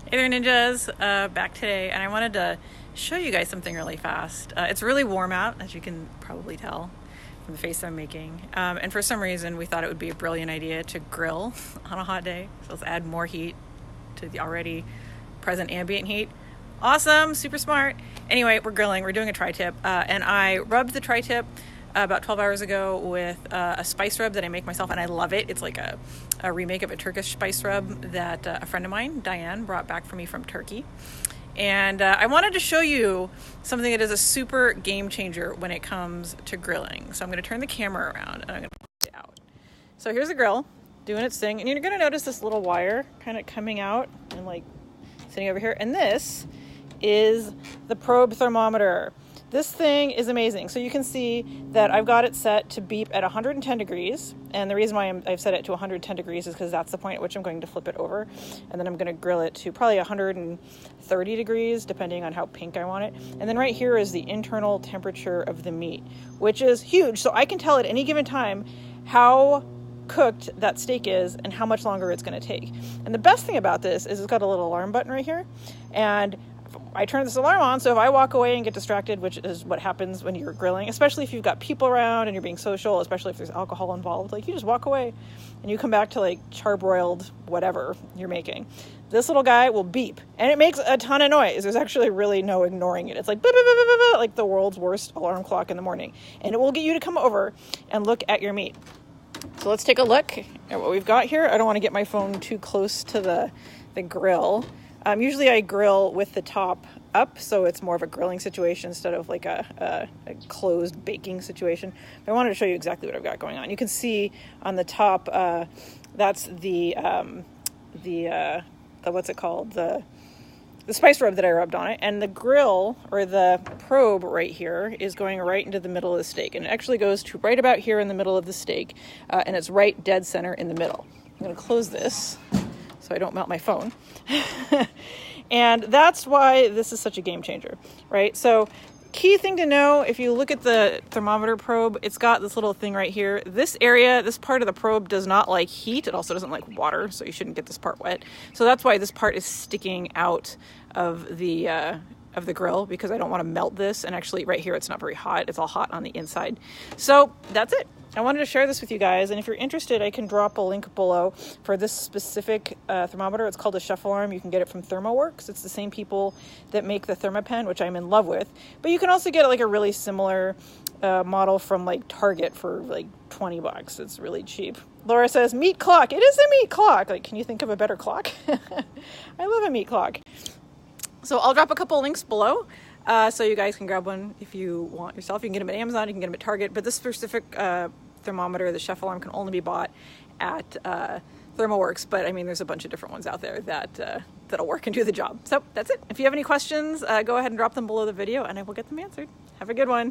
Hey there, ninjas. Back today, and I wanted to show you guys something really fast. It's really warm out, as you can probably tell from the face I'm making. And for some reason, we thought it would be a brilliant idea to grill on a hot day. So let's add more heat to the already present ambient heat. Awesome, super smart. Anyway, we're grilling. We're doing a tri-tip, and I rubbed the tri-tip about 12 hours ago with a spice rub that I make myself, and I love it. It's like a remake of a Turkish spice rub that a friend of mine, Diane, brought back for me from Turkey. And I wanted to show you something that is a super game changer when it comes to grilling. So I'm going to turn the camera around and I'm going to pull it out. So here's the grill doing its thing, and you're going to notice this little wire kind of coming out and like sitting over here. And this is the probe thermometer. This thing is amazing. So you can see that I've got it set to beep at 110 degrees. And the reason why I've set it to 110 degrees is because that's the point at which I'm going to flip it over. And then I'm going to grill it to probably 130 degrees, depending on how pink I want it. And then right here is the internal temperature of the meat, which is huge. So I can tell at any given time how cooked that steak is and how much longer it's going to take. And the best thing about this is it's got a little alarm button right here. And I turn this alarm on, so if I walk away and get distracted, which is what happens when you're grilling, especially if you've got people around and you're being social, especially if there's alcohol involved, like you just walk away and you come back to like charbroiled whatever you're making. This little guy will beep, and it makes a ton of noise. There's actually really no ignoring it. It's like, like the world's worst alarm clock in the morning, and it will get you to come over and look at your meat. So let's take a look at what we've got here. I don't want to get my phone too close to the grill. Usually I grill with the top up, so it's more of a grilling situation instead of like a closed baking situation. But I wanted to show you exactly what I've got going on. You can see on the top, that's the what's it called? The spice rub that I rubbed on it. And the grill, or the probe right here, is going right into the middle of the steak. And it actually goes to right about here in the middle of the steak, and it's right dead center in the middle. I'm going to close this so I don't melt my phone. And that's why this is such a game changer, right? So key thing to know, if you look at the thermometer probe, it's got this little thing right here. This area, this part of the probe does not like heat. It also doesn't like water, so you shouldn't get this part wet. So that's why this part is sticking out of the grill, because I don't want to melt this. And actually right here, it's not very hot. It's all hot on the inside. So that's it. I wanted to share this with you guys, and if you're interested, I can drop a link below for this specific thermometer. It's called a Chef Alarm. You can get it from ThermoWorks. It's the same people that make the ThermaPen, which I'm in love with. But you can also get like a really similar model from like Target for like $20. It's really cheap. Laura says, meat clock. It is a meat clock. Like, can you think of a better clock? I love a meat clock. So I'll drop a couple links below. So you guys can grab one if you want yourself. You can get them at Amazon, you can get them at Target, but this specific thermometer, the Chef Alarm, can only be bought at ThermoWorks, but I mean, there's a bunch of different ones out there that'll work and do the job. So that's it. If you have any questions, go ahead and drop them below the video and I will get them answered. Have a good one.